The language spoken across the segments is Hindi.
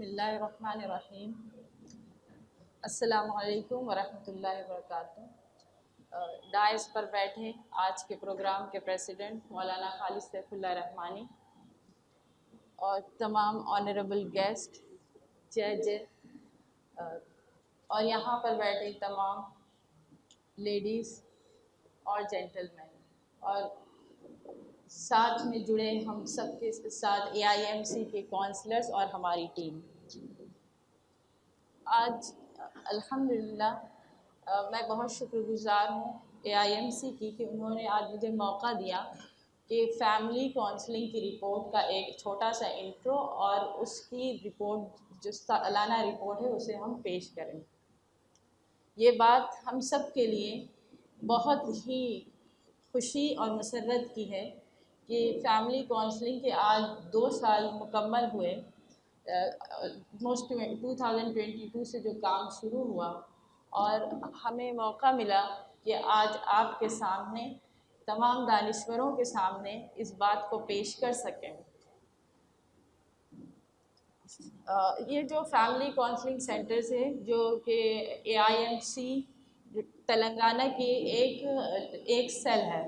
बिस्मिल्लाहिर्रहमानिर्रहीम। अस्सलामुअलैकुम वरहमतुल्लाहि वबरकातुहू। डाइस पर बैठे आज के प्रोग्राम के प्रेसिडेंट मौलाना खालिद सैफुल्लाह रहमानी और तमाम ऑनरेबल गेस्ट, जज और यहाँ पर बैठे तमाम लेडीज़ और जेंटलमैन और साथ में जुड़े हम सब के साथ AIMC के काउंसलर्स और हमारी टीम। आज अल्हम्दुलिल्लाह मैं बहुत शुक्रगुज़ार हूँ AIMC की कि उन्होंने आज मुझे मौका दिया कि फ़ैमिली काउंसलिंग की रिपोर्ट का एक छोटा सा इंट्रो और उसकी रिपोर्ट जो सालाना रिपोर्ट है उसे हम पेश करें। ये बात हम सब के लिए बहुत ही खुशी और मसरत की है कि फ़ैमिली काउंसलिंग के आज 2 साल मुकम्मल हुए। मोस्ट 2022 से जो काम शुरू हुआ और हमें मौका मिला कि आज आपके सामने तमाम दानिश्वरों के सामने इस बात को पेश कर सकें। ये जो फैमिली काउंसलिंग सेंटर्स है जो कि AIMC तेलंगाना की एक सेल है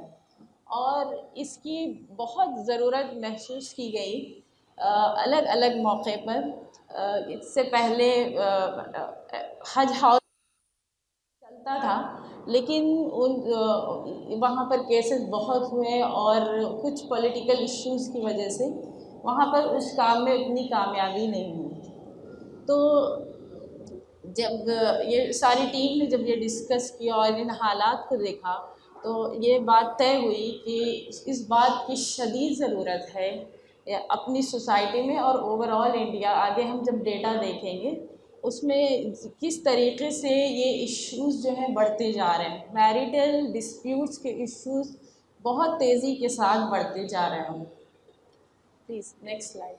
और इसकी बहुत ज़रूरत महसूस की गई अलग अलग मौक़े पर। इससे पहले हज हाउस चलता था लेकिन वहाँ पर केसेस बहुत हुए और कुछ पॉलिटिकल इश्यूज़ की वजह से वहाँ पर उस काम में उतनी कामयाबी नहीं हुई। तो जब ये सारी टीम ने जब ये डिस्कस किया और इन हालात को देखा तो ये बात तय हुई कि इस बात की शदीद ज़रूरत है अपनी सोसाइटी में और ओवरऑल इंडिया। आगे हम जब डेटा देखेंगे उसमें किस तरीके से ये इश्यूज़ जो हैं बढ़ते जा रहे हैं। मैरिटल डिस्प्यूट्स के इश्यूज़ बहुत तेज़ी के साथ बढ़ते जा रहे हैं। Please next slide.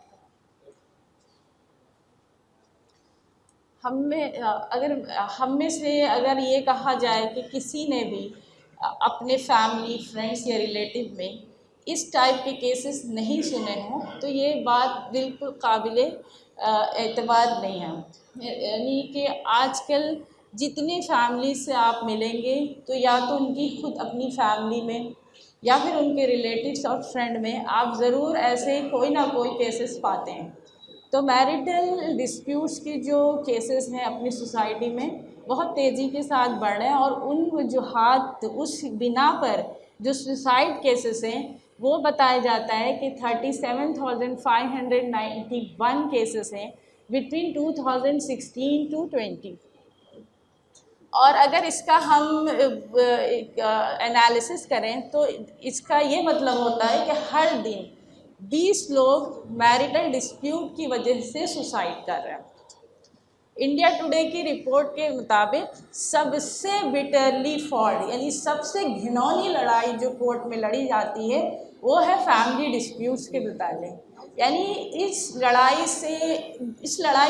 हम में से अगर ये कहा जाए कि किसी ने भी अपने फैमिली, फ्रेंड्स या रिलेटिव में इस टाइप के केसेस नहीं सुने हों तो ये बात बिल्कुल काबिले एतबार नहीं है। यानी कि आजकल जितनी फैमिली से आप मिलेंगे तो या तो उनकी खुद अपनी फैमिली में या फिर उनके रिलेटिव्स और फ्रेंड में आप ज़रूर ऐसे कोई ना कोई केसेस पाते हैं। तो मैरिटल डिस्प्यूट्स की जो केसेस हैं अपनी सोसाइटी में बहुत तेज़ी के साथ बढ़ रहे हैं और उन वजूहात उस बिना पर जो सुसाइड केसेस हैं वो बताया जाता है कि 37,591 केसेस हैं बिटवीन 2016 टू 20। और अगर इसका हम एनालिसिस करें तो इसका ये मतलब होता है कि हर दिन 20 लोग मैरिटल डिस्प्यूट की वजह से सुसाइड कर रहे हैं। इंडिया टुडे की रिपोर्ट के मुताबिक सबसे बिटरली फॉल्ड यानी सबसे घिनौनी लड़ाई जो कोर्ट में लड़ी जाती है वो है फैमिली डिस्प्यूट्स के मुताबिक। यानी इस लड़ाई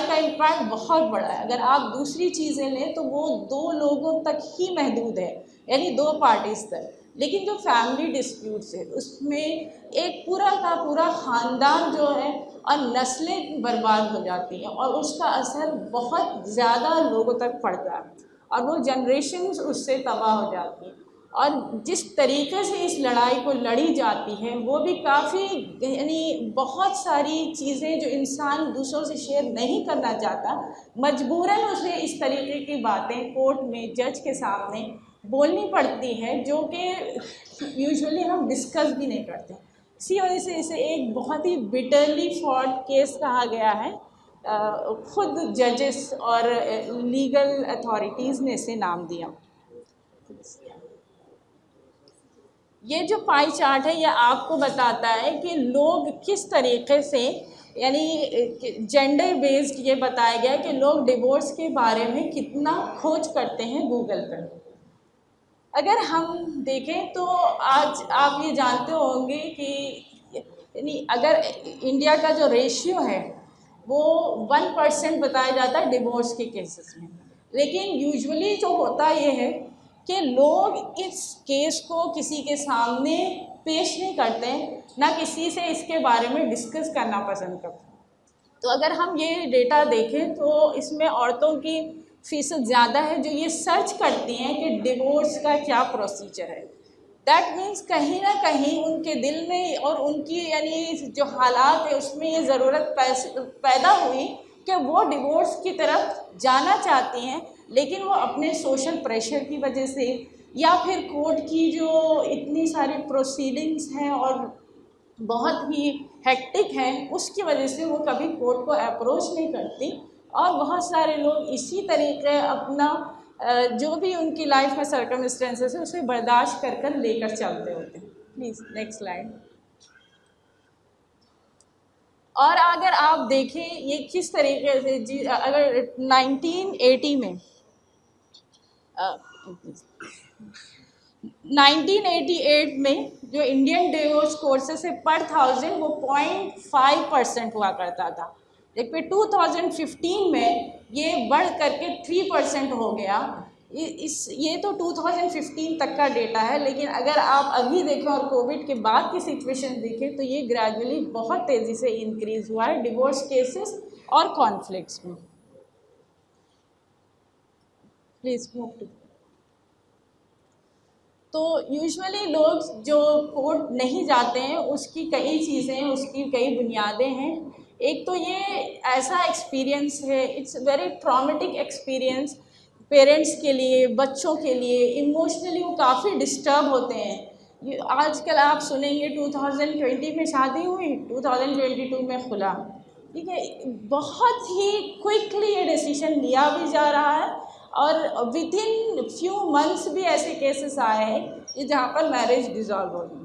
का इम्पैक्ट बहुत बड़ा है। अगर आप दूसरी चीज़ें लें तो वो 2 लोगों तक ही महदूद है, यानी 2 पार्टीज़ तक। लेकिन जो फैमिली डिस्प्यूट्स है उसमें एक पूरा का पूरा ख़ानदान जो है और नस्लें बर्बाद हो जाती हैं और उसका असर बहुत ज़्यादा लोगों तक पड़ता है और वो जनरेशन्स उससे तबाह हो जाती हैं। और जिस तरीके से इस लड़ाई को लड़ी जाती है वो भी काफ़ी यानी बहुत सारी चीज़ें जो इंसान दूसरों से शेयर नहीं करना चाहता मजबूरन उसे इस तरीके की बातें कोर्ट में जज के सामने बोलनी पड़ती है जो कि यूजुअली हम डिस्कस भी नहीं करते। इसी वजह से इसे एक बहुत ही बिटरली फॉल्ड केस कहा गया है। खुद जजेस और लीगल अथॉरिटीज़ ने इसे नाम दिया। ये जो पाई चार्ट है ये आपको बताता है कि लोग किस तरीके से यानी जेंडर बेस्ड ये बताया गया कि लोग डिवोर्स के बारे में कितना खोज करते हैं गूगल पर। अगर हम देखें तो आज आप ये जानते होंगे कि यानी अगर इंडिया का जो रेशियो है वो 1% बताया जाता है डिवोर्स के केसेस में, लेकिन यूजुअली जो होता ये है कि लोग इस केस को किसी के सामने पेश नहीं करते, ना किसी से इसके बारे में डिस्कस करना पसंद करते। तो अगर हम ये डेटा देखें तो इसमें औरतों की फ़ीसद ज़्यादा है जो ये सर्च करती हैं कि डिवोर्स का क्या प्रोसीजर है। दैट मीन्स कहीं ना कहीं उनके दिल में और उनकी यानी जो हालात है उसमें ये ज़रूरत पैदा हुई कि वो डिवोर्स की तरफ जाना चाहती हैं, लेकिन वो अपने सोशल प्रेशर की वजह से या फिर कोर्ट की जो इतनी सारी प्रोसीडिंग्स हैं और बहुत ही हेक्टिक है उसकी वजह से वो कभी कोर्ट को अप्रोच नहीं करती। और बहुत सारे लोग इसी तरीके अपना जो भी उनकी लाइफ में सर्कमस्टेंसेस है उसे बर्दाश्त कर कर लेकर चलते होते हैं। Please next slide. और अगर आप देखें ये किस तरीके से जी, अगर 1980 में 1988 में जो इंडियन डिवोर्स कोर्सेस है पर 1000 वो 0.5% हुआ करता था, लेकिन 2015 में ये बढ़ करके 3% हो गया। ये तो 2015 तक का डेटा है, लेकिन अगर आप अभी देखें और कोविड के बाद की सिचुएशन देखें तो ये ग्रेजुअली बहुत तेज़ी से इंक्रीज़ हुआ है डिवोर्स केसेस और कॉन्फ्लिक्ट्स में। Please move to. तो यूजुअली लोग जो कोर्ट नहीं जाते हैं उसकी कई चीज़ें, उसकी कई बुनियादें हैं। एक तो ये ऐसा एक्सपीरियंस है, it's very traumatic experience parents के लिए, बच्चों के लिए। इमोशनली वो काफ़ी डिस्टर्ब होते हैं। आजकल आप सुनेंगे 2020 में शादी हुई, 2022 में खुला, ठीक है। बहुत ही क्विकली ये डिसीजन लिया भी जा रहा है और विद इन फ्यू मंथ्स भी ऐसे केसेस आए हैं कि जहाँ पर मैरिज डिसॉल्व हो गई।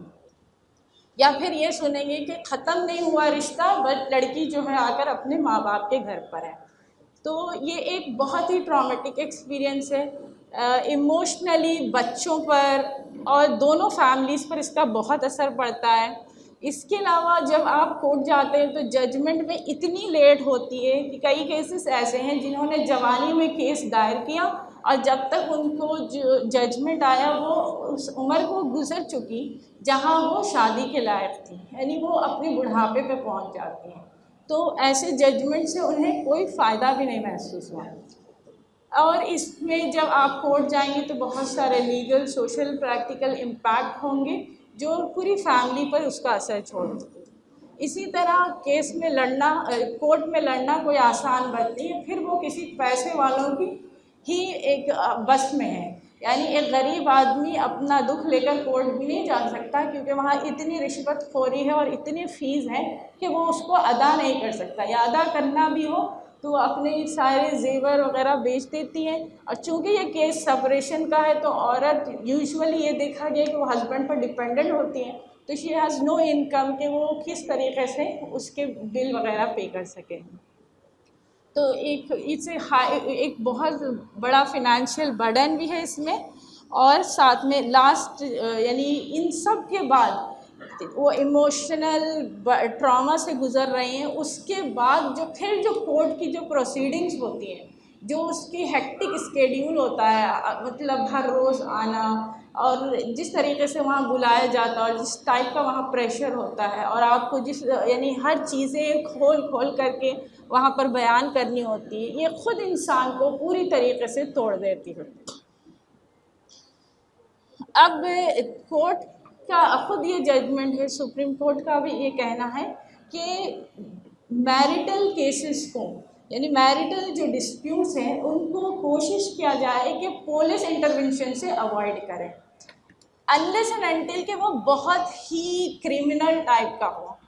या फिर ये सुनेंगे कि ख़त्म नहीं हुआ रिश्ता बट लड़की जो है आकर अपने माँ बाप के घर पर है। तो ये एक बहुत ही ट्रॉमेटिक एक्सपीरियंस है। इमोशनली बच्चों पर और दोनों फैमिलीज़ पर इसका बहुत असर पड़ता है। इसके अलावा जब आप कोर्ट जाते हैं तो जजमेंट में इतनी लेट होती है कि कई केसेस ऐसे हैं जिन्होंने जवानी में केस दायर किया और जब तक उनको जो जजमेंट आया वो उस उम्र को गुजर चुकी जहां वो शादी के लायक थी, यानी वो अपने बुढ़ापे पे पहुंच जाती हैं। तो ऐसे जजमेंट से उन्हें कोई फ़ायदा भी नहीं महसूस हुआ। और इसमें जब आप कोर्ट जाएंगे तो बहुत सारे लीगल, सोशल, प्रैक्टिकल इम्पैक्ट होंगे जो पूरी फैमिली पर उसका असर छोड़ते। इसी तरह केस में लड़ना, कोर्ट में लड़ना कोई आसान बात नहीं है, फिर वो किसी पैसे वालों की ही एक बस में है। यानी एक गरीब आदमी अपना दुख लेकर कोर्ट भी नहीं जा सकता क्योंकि वहाँ इतनी रिश्वतखोरी है और इतनी फ़ीस है कि वो उसको अदा नहीं कर सकता, या अदा करना भी हो तो अपने सारे जेवर वगैरह बेच देती हैं। और चूँकि ये केस सेपरेशन का है तो औरत यूजुअली ये देखा गया कि वो हस्बैंड पर डिपेंडेंट होती हैं, तो शी हैज़ नो इनकम कि वो किस तरीके से उसके बिल वगैरह पे कर सकें। तो एक बहुत बड़ा फिनेंशियल बर्डन भी है इसमें। और साथ में लास्ट यानी इन सब के बाद वो इमोशनल ट्रॉमा से गुज़र रहे हैं, उसके बाद जो कोर्ट की जो प्रोसीडिंग्स होती हैं, जो उसकी हेक्टिक स्केड्यूल होता है, मतलब हर रोज़ आना और जिस तरीके से वहाँ बुलाया जाता है और जिस टाइप का वहाँ प्रेशर होता है और आपको जिस यानी हर चीज़ें खोल खोल करके वहाँ पर बयान करनी होती है, ये ख़ुद इंसान को पूरी तरीके से तोड़ देती है। अब कोर्ट का ख़ुद ये जजमेंट है, सुप्रीम कोर्ट का भी ये कहना है कि मैरिटल केसेस को, यानी मैरिटल जो डिस्प्यूट्स हैं उनको कोशिश किया जाए कि पुलिस इंटरवेंशन से अवॉइड करें, अनलेस एंड अनटिल कि वो बहुत ही क्रिमिनल टाइप का हो।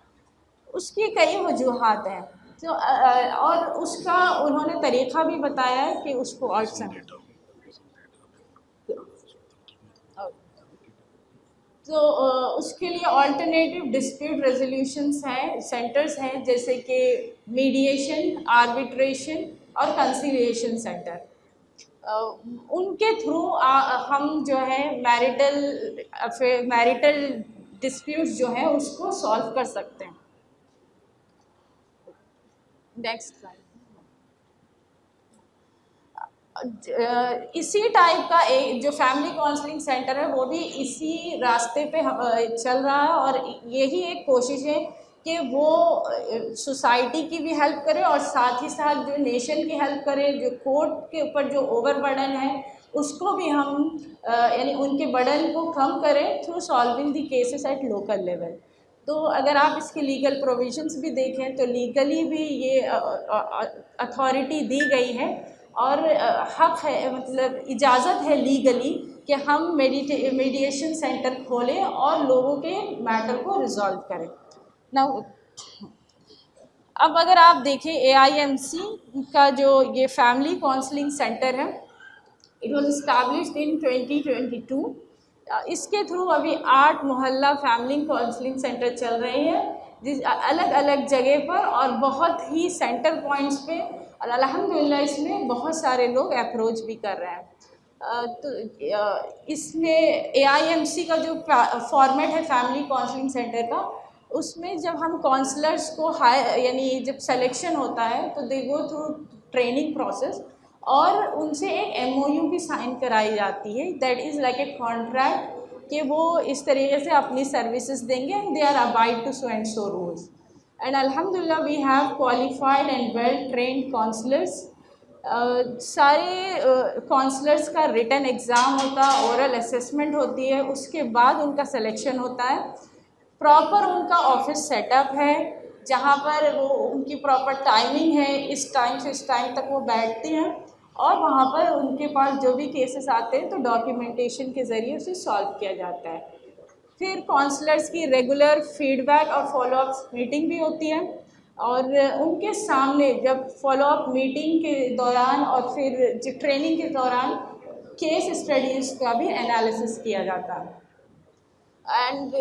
उसकी कई वजूहात हैं तो और उसका उन्होंने तरीक़ा भी बताया है कि उसको और तो उसके लिए अल्टरनेटिव डिस्प्यूट रेजोल्यूशंस हैं, सेंटर्स हैं, जैसे कि मीडिएशन, आर्बिट्रेशन और कंसिलिएशन सेंटर। उनके थ्रू हम जो है मैरिटल डिस्प्यूट्स जो है उसको सॉल्व कर सकते हैं। Next slide. इसी टाइप का एक जो फैमिली काउंसलिंग सेंटर है वो भी इसी रास्ते पे चल रहा है और यही एक कोशिश है कि वो सोसाइटी की भी हेल्प करे और साथ ही साथ जो नेशन की हेल्प करे, जो कोर्ट के ऊपर जो ओवरबर्डन है उसको भी हम यानी उनके बर्डन को कम करें through solving the cases at local level. तो अगर आप इसके लीगल प्रोविजंस भी देखें तो लीगली भी ये अथॉरिटी दी गई है और हक है, मतलब इजाज़त है लीगली कि हम मीडिएशन सेंटर खोलें और लोगों के मैटर को रिजॉल्व करें। ना अब अगर आप देखें AIMC का जो ये फैमिली काउंसलिंग सेंटर है, इट वॉज इस्टेब्लिश्ड इन 2022। इसके थ्रू अभी 8 मोहल्ला फैमिली काउंसलिंग सेंटर चल रहे हैं जिस अलग अलग जगह पर और बहुत ही सेंटर पॉइंट्स पे, और अल्हम्दुलिल्लाह इसमें बहुत सारे लोग अप्रोच भी कर रहे हैं। तो इसमें AIMC का जो फॉर्मेट है फैमिली काउंसलिंग सेंटर का, उसमें जब हम काउंसलर्स को यानी जब सिलेक्शन होता है तो they go through training process और उनसे एक MOU भी साइन कराई जाती है, that is like a contract कि वो इस तरीके से अपनी सर्विसेज देंगे and they are abide to so and so rules. And अल्हम्दुलिल्लाह we have qualified and well trained counsellors. सारे काउंसलर्स का रिटन एग्ज़ाम होता है, ओरल असेसमेंट होती है, उसके बाद उनका सिलेक्शन होता है। प्रॉपर उनका ऑफिस सेटअप है जहाँ पर वो उनकी प्रॉपर टाइमिंग है, इस टाइम से इस टाइम तक वो बैठते हैं और वहाँ पर उनके पास जो भी केसेस आते हैं तो डॉक्यूमेंटेशन के ज़रिए उसे सॉल्व किया जाता है। फिर काउंसलर्स की रेगुलर फीडबैक और फॉलोअप मीटिंग भी होती है और उनके सामने जब फॉलोअप मीटिंग के दौरान और फिर जो ट्रेनिंग के दौरान केस स्टडीज़ का भी एनालिसिस किया जाता है। एंड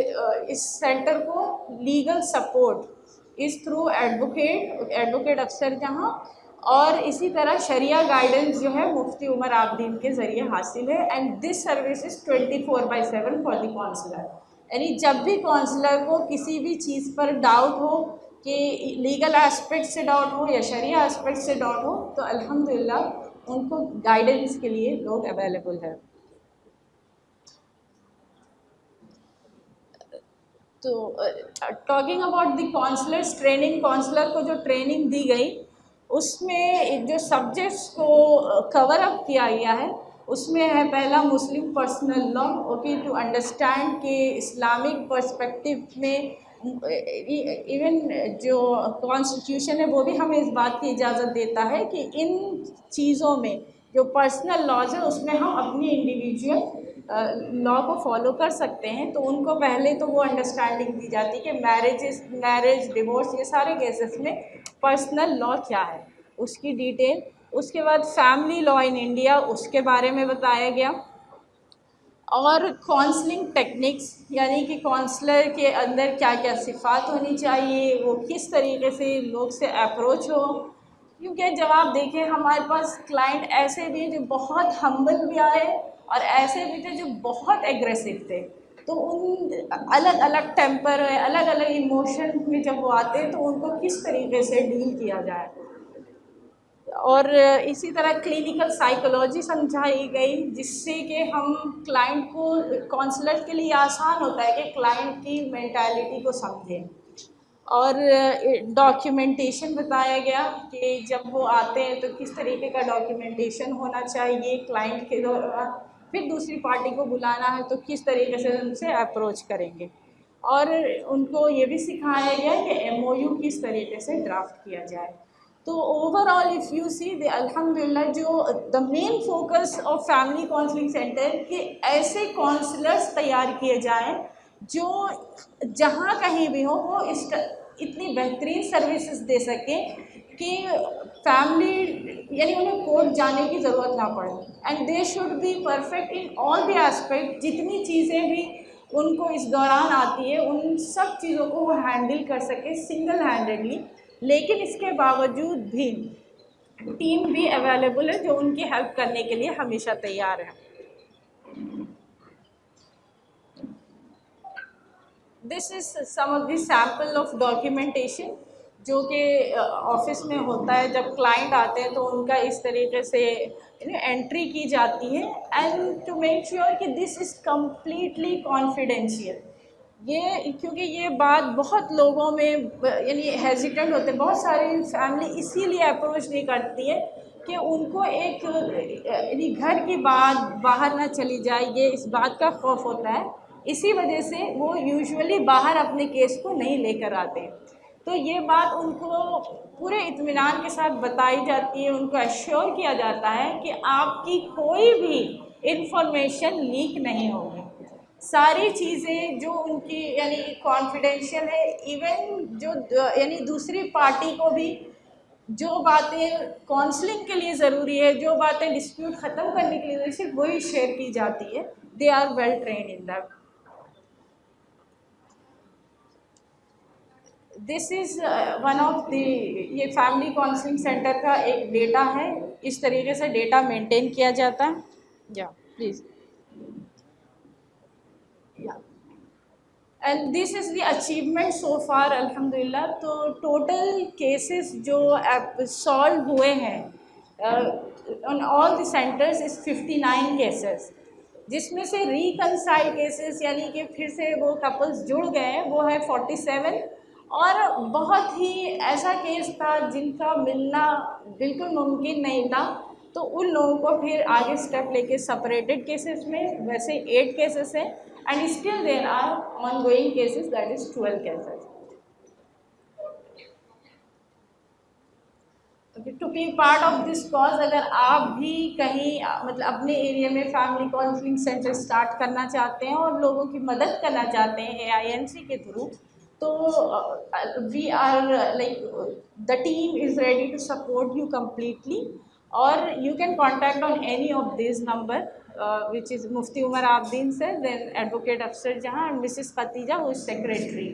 इस सेंटर को लीगल सपोर्ट इस थ्रू एडवोकेट अफसर जहाँ और इसी तरह शरिया गाइडेंस जो है मुफ्ती उमर आबदीन के ज़रिए हासिल है। And this service is 24/7 for the counsellor, यानी जब भी काउंसलर को किसी भी चीज़ पर डाउट हो कि लीगल एस्पेक्ट से डाउट हो या शरिया एस्पेक्ट से डाउट हो तो अल्हम्दुलिल्लाह उनको गाइडेंस के लिए लोग अवेलेबल है। तो talking about the counsellors training, counsellor को जो ट्रेनिंग दी गई उसमें जो सब्जेक्ट्स को कवर अप किया गया है उसमें है पहला Muslim personal law, okay, to understand कि इस्लामिक पर्सपेक्टिव में इवन जो कॉन्स्टिट्यूशन है वो भी हमें इस बात की इजाज़त देता है कि इन चीज़ों में जो पर्सनल लॉज है उसमें हम अपनी इंडिविजुअल लॉ को फॉलो कर सकते हैं। तो उनको पहले तो वो अंडरस्टैंडिंग दी जाती है कि मैरिज डिवोर्स ये सारे केसेस में पर्सनल लॉ क्या है उसकी डिटेल। उसके बाद फैमिली लॉ इन इंडिया उसके बारे में बताया गया और काउंसलिंग टेक्निक्स यानी कि काउंसलर के अंदर क्या क्या सिफ़ात होनी चाहिए, वो किस तरीके से लोग से अप्रोच हो। क्योंकि जब आप देखें हमारे पास क्लाइंट ऐसे भी जो बहुत हम्बल भी आए और ऐसे भी थे जो बहुत एग्रेसिव थे, तो उन अलग अलग टेम्पर है, अलग अलग इमोशन में जब वो आते हैं तो उनको किस तरीके से डील किया जाए। और इसी तरह क्लिनिकल साइकोलॉजी समझाई गई जिससे कि हम क्लाइंट को, काउंसलर के लिए आसान होता है कि क्लाइंट की मेंटालिटी को समझें। और डॉक्यूमेंटेशन बताया गया कि जब वो आते हैं तो किस तरीके का डॉक्यूमेंटेशन होना चाहिए क्लाइंट के दौरान, फिर दूसरी पार्टी को बुलाना है तो किस तरीके से उनसे अप्रोच करेंगे। और उनको ये भी सिखाया गया कि MOU किस तरीके से ड्राफ्ट किया जाए। तो overall if you see the अल्हम्दुलिल्लाह जो the main focus of family counselling centre कि ऐसे काउंसलर्स तैयार किए जाएं जो जहाँ कहीं भी हो वो इतनी बेहतरीन सर्विसेज दे सकें कि फैमिली यानी उन्हें कोर्ट जाने की ज़रूरत ना पड़े। And they should be perfect in all the aspect, जितनी चीज़ें भी उनको इस दौरान आती है उन सब चीज़ों को वो हैंडल कर सके सिंगल हैंडेडली। लेकिन इसके बावजूद भी टीम भी अवेलेबल है जो उनकी हेल्प करने के लिए हमेशा तैयार है। This is some of the sample of documentation जो कि ऑफिस में होता है जब क्लाइंट आते हैं तो उनका इस तरीके से एंट्री की जाती है। एंड टू मेक श्योर कि दिस इज़ कम्प्लीटली कॉन्फिडेंशियल, ये क्योंकि ये बात बहुत लोगों में यानी हेजिटेंट होते हैं, बहुत सारी फैमिली इसीलिए अप्रोच नहीं करती है कि उनको एक यानी घर की बात बाहर ना चली जाए, ये इस बात का खौफ होता है। इसी वजह से वो यूजुअली बाहर अपने केस को नहीं लेकर आते। तो ये बात उनको पूरे इत्मीनान के साथ बताई जाती है, उनको एश्योर किया जाता है कि आपकी कोई भी इंफॉर्मेशन लीक नहीं होगी। सारी चीज़ें जो उनकी यानी कॉन्फिडेंशियल है, इवन जो यानी दूसरी पार्टी को भी जो बातें काउंसलिंग के लिए ज़रूरी है, जो बातें डिस्प्यूट ख़त्म करने के लिए सिर्फ वही शेयर की जाती है। They are well train in that. This is one of the, ये फैमिली काउंसलिंग सेंटर का एक डेटा है। इस तरीके से डेटा मेंटेन किया जाता है। या please, and this is the achievement so far अल्हम्दुलिल्लाह। तो टोटल केसेस जो सॉल्व हुए हैं on all the centres is 59 cases, जिसमें से रिकनसाइल केसेस यानी कि फिर से वो कपल्स जुड़ गए हैं वो है 47। और बहुत ही ऐसा केस था जिनका मिलना बिल्कुल मुमकिन नहीं था, तो उन लोगों को फिर आगे स्टेप लेके सेपरेटेड केसेस में वैसे 8 केसेस हैं, and still there are on going cases, that is 12 cases. To be part of this cause, अगर आप भी कहीं मतलब अपने एरिया में फैमिली काउंसलिंग सेंटर स्टार्ट करना चाहते हैं और लोगों की मदद करना चाहते हैं AINC के थ्रू, तो we are like the team is ready to support you completely. और you can contact on any of this number which is Mufti Umar Abdin sir, then Advocate Afsar Jahan and Mrs. Khatija who is secretary.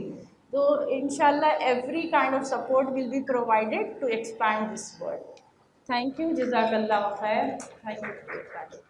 So inshallah every kind of support will be provided to expand this work. Thank you. Jazakallah khair. Thank you.